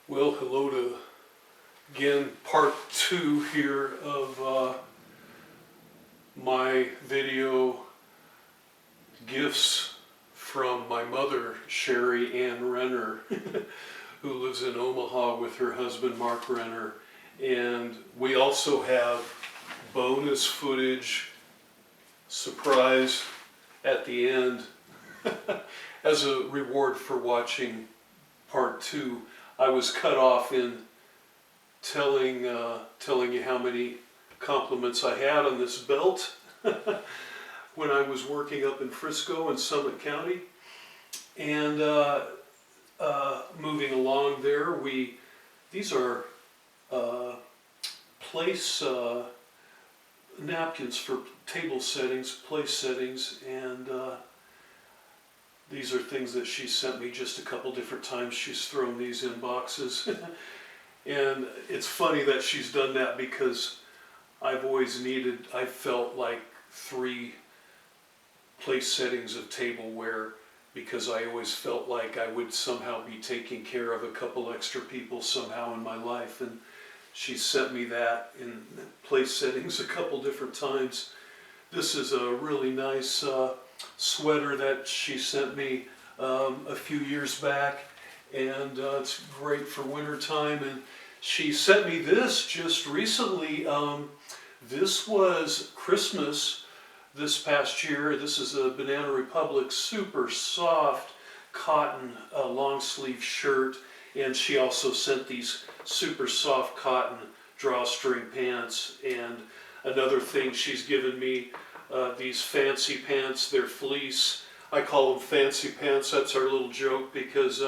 Well, hello to again part 2 here of my video gifts from my mother, Sherry Ann Renner, who lives in Omaha with her husband, Mark Renner. And we also have bonus footage, surprise at the end, as a reward for watching part 2. I was cut off in telling you how many compliments I had on this belt when I was working up in Frisco in Summit County. And moving along there, these are place napkins for table settings, place settings, and these are things that she sent me just a couple different times. She's thrown these in boxes. And it's funny that she's done that because I felt like 3 place settings of tableware, because I always felt like I would somehow be taking care of a couple extra people somehow in my life. And she sent me that in place settings a couple different times. This is a really nice sweater that she sent me a few years back, and it's great for winter time. And she sent me this just recently. This was Christmas this past year. This is a Banana Republic super soft cotton long sleeve shirt, and she also sent these super soft cotton drawstring pants. And another thing she's given me, these fancy pants. They're fleece. I call them fancy pants. That's our little joke, because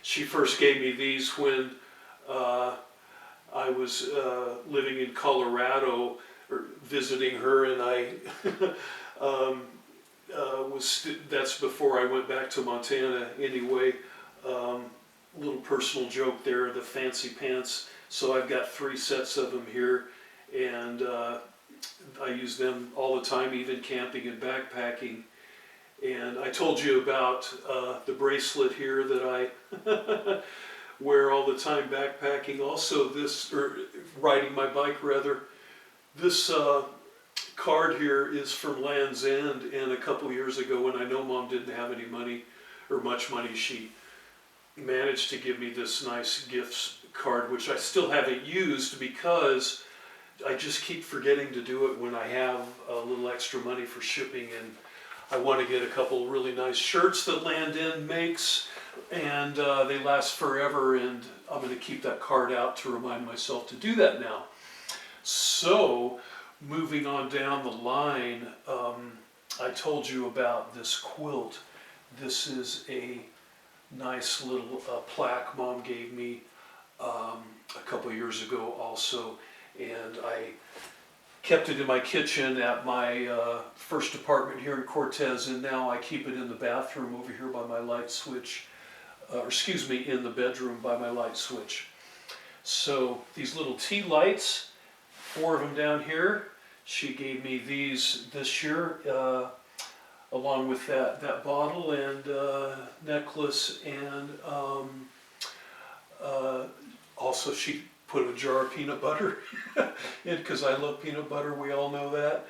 she first gave me these when I was living in Colorado, or visiting her, and I that's before I went back to Montana anyway. Little personal joke there, the fancy pants. So I've got 3 sets of them here, and I use them all the time, even camping and backpacking. And I told you about the bracelet here that I wear all the time backpacking. Also this, or riding my bike rather. This card here is from Land's End, and a couple years ago when I know Mom didn't have any money, or much money, she managed to give me this nice gifts card, which I still haven't used because I just keep forgetting to do it when I have a little extra money for shipping. And I want to get a couple really nice shirts that Land End makes, and they last forever, and I'm going to keep that card out to remind myself to do that now. So, moving on down the line, I told you about this quilt. This is a nice little plaque Mom gave me a couple years ago also, and I kept it in my kitchen at my first apartment here in Cortez, and now I keep it in the bathroom over here by my light switch, in the bedroom by my light switch. So these little tea lights, 4 of them down here. She gave me these this year, along with that bottle and necklace, and also she put a jar of peanut butter in, because I love peanut butter. We all know that.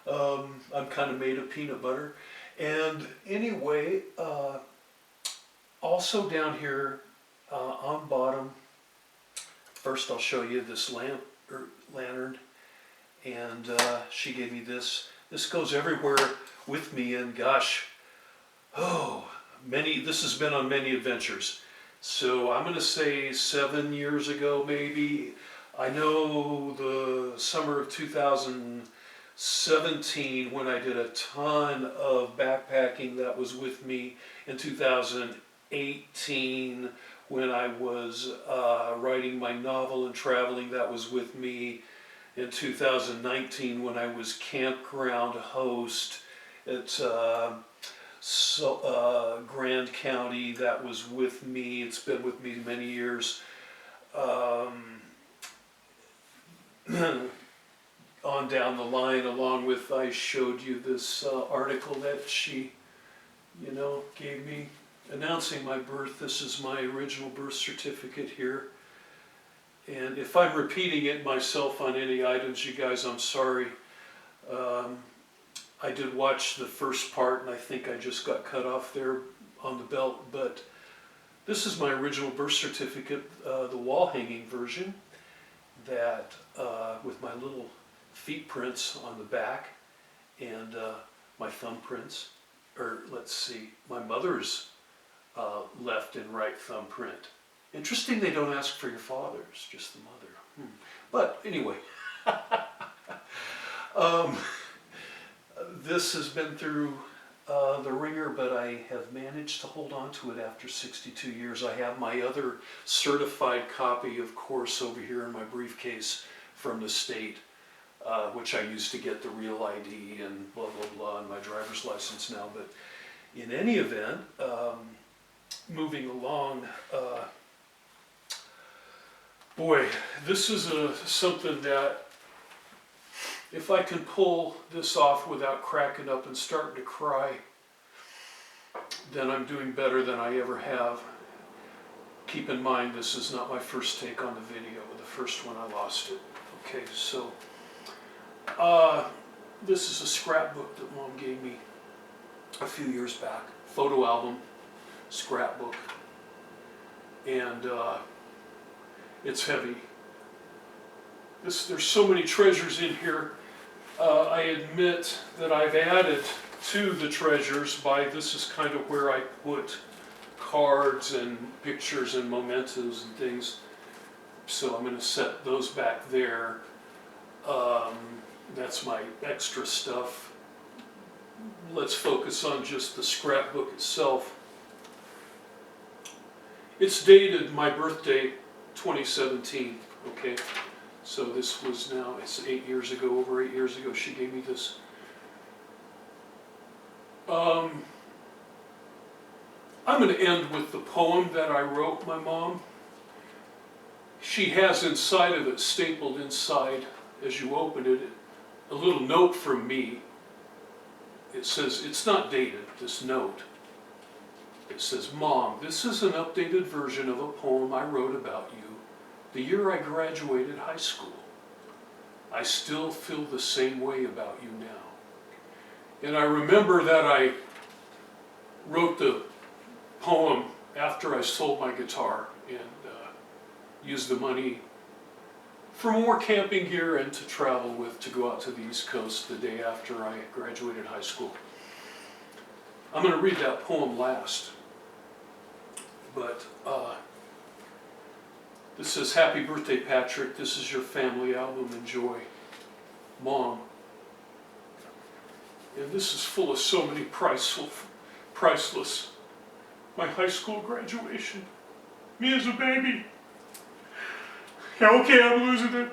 I'm kind of made of peanut butter. And anyway, also down here on bottom, first I'll show you this lantern, and she gave me this. This goes everywhere with me, and gosh, this has been on many adventures. So I'm going to say 7 years ago, maybe. I know the summer of 2017, when I did a ton of backpacking, that was with me. In 2018, when I was writing my novel and traveling, that was with me. In 2019, when I was campground host at Grand County, that was with me. It's been with me many years. On down the line, along with, I showed you this article that she, gave me announcing my birth. This is my original birth certificate here. And if I'm repeating it myself on any items, you guys, I'm sorry. I did watch the first part, and I think I just got cut off there on the belt, but this is my original birth certificate, the wall hanging version, that with my little feet prints on the back, and my thumbprints, or let's see, my mother's left and right thumbprint. Interesting they don't ask for your father's, just the mother. But anyway, this has been through the ringer, but I have managed to hold on to it after 62 years. I have my other certified copy, of course, over here in my briefcase from the state, which I used to get the real ID and blah, blah, blah, and my driver's license now. But in any event, moving along, boy, this is something that, if I can pull this off without cracking up and starting to cry, then I'm doing better than I ever have. Keep in mind, this is not my first take on the video. The first one, I lost it. Okay, so this is a scrapbook that Mom gave me a few years back. Photo album, scrapbook, and it's heavy. There's so many treasures in here. I admit that I've added to the treasures this is kind of where I put cards and pictures and mementos and things. So I'm going to set those back there. That's my extra stuff. Let's focus on just the scrapbook itself. It's dated my birthday, 2017, okay? So this was it's 8 years ago, over 8 years ago, she gave me this. I'm going to end with the poem that I wrote my mom. She has inside of it, stapled inside, as you open it, a little note from me. It says, it's not dated, this note. It says, Mom, this is an updated version of a poem I wrote about you the year I graduated high school. I still feel the same way about you now. And I remember that I wrote the poem after I sold my guitar and used the money for more camping gear and to travel with, to go out to the East Coast the day after I graduated high school. I'm going to read that poem last. But this says, Happy birthday, Patrick. This is your family album. Enjoy. Mom. And this is full of so many priceless. My high school graduation. Me as a baby. Yeah, okay, I'm losing it.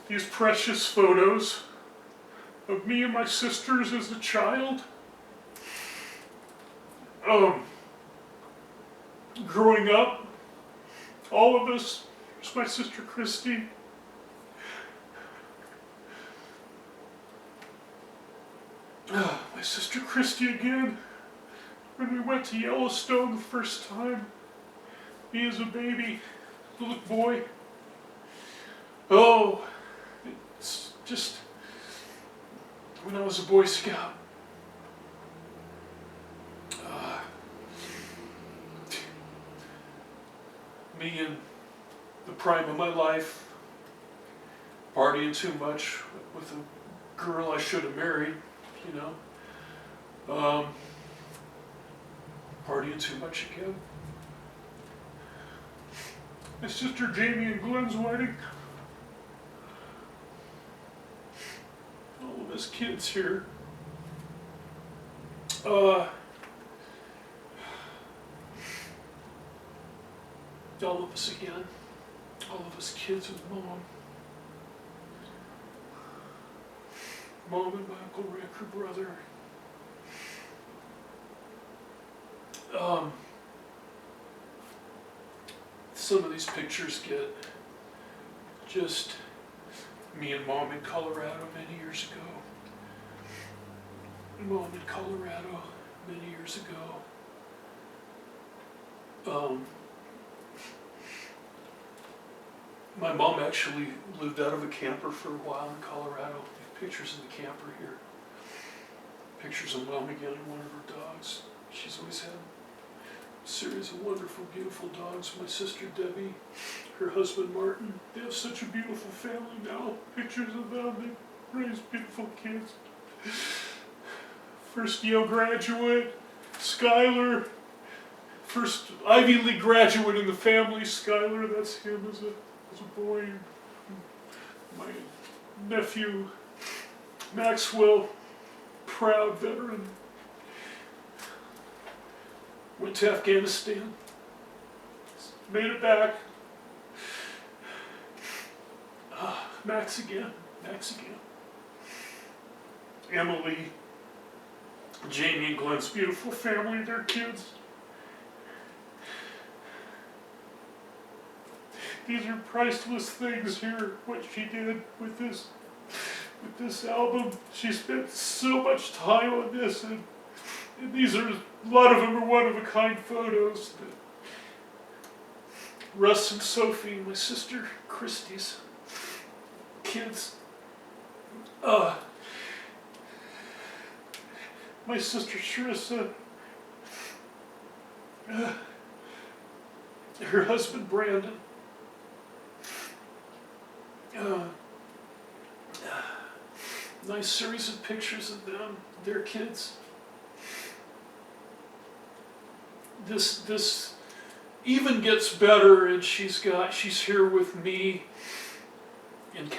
These precious photos of me and my sisters as a child. Growing up, all of us, there's my sister Christy. My sister Christy again, when we went to Yellowstone the first time, me as a baby, little boy. Oh, it's just when I was a Boy Scout. Me in the prime of my life, partying too much with a girl I should have married, you know. Partying too much again. My sister Jamie and Glenn's wedding. All of us kids here. All of us again. All of us kids with Mom. Mom and my Uncle Rick, her brother. Some of these pictures get just me and Mom in Colorado many years ago. Mom in Colorado many years ago. Um, my mom actually lived out of a camper for a while in Colorado. Pictures of the camper here. Pictures of Mom again and one of her dogs. She's always had a series of wonderful, beautiful dogs. My sister Debbie, her husband Martin. They have such a beautiful family now. Pictures of them. They raise beautiful kids. First Yale graduate, Skylar. First Ivy League graduate in the family, Skylar. That's him as a boy. My nephew, Maxwell, proud veteran. Went to Afghanistan. Made it back. Max again. Emily, Jamie and Glenn's beautiful family, their kids. These are priceless things here, what she did with this album. She spent so much time on this, and these are, a lot of them are one-of-a-kind photos. Russ and Sophie, my sister Christy's kids. My sister Sharissa, her husband Brandon. Nice series of pictures of them, their kids. This even gets better, and she's here with me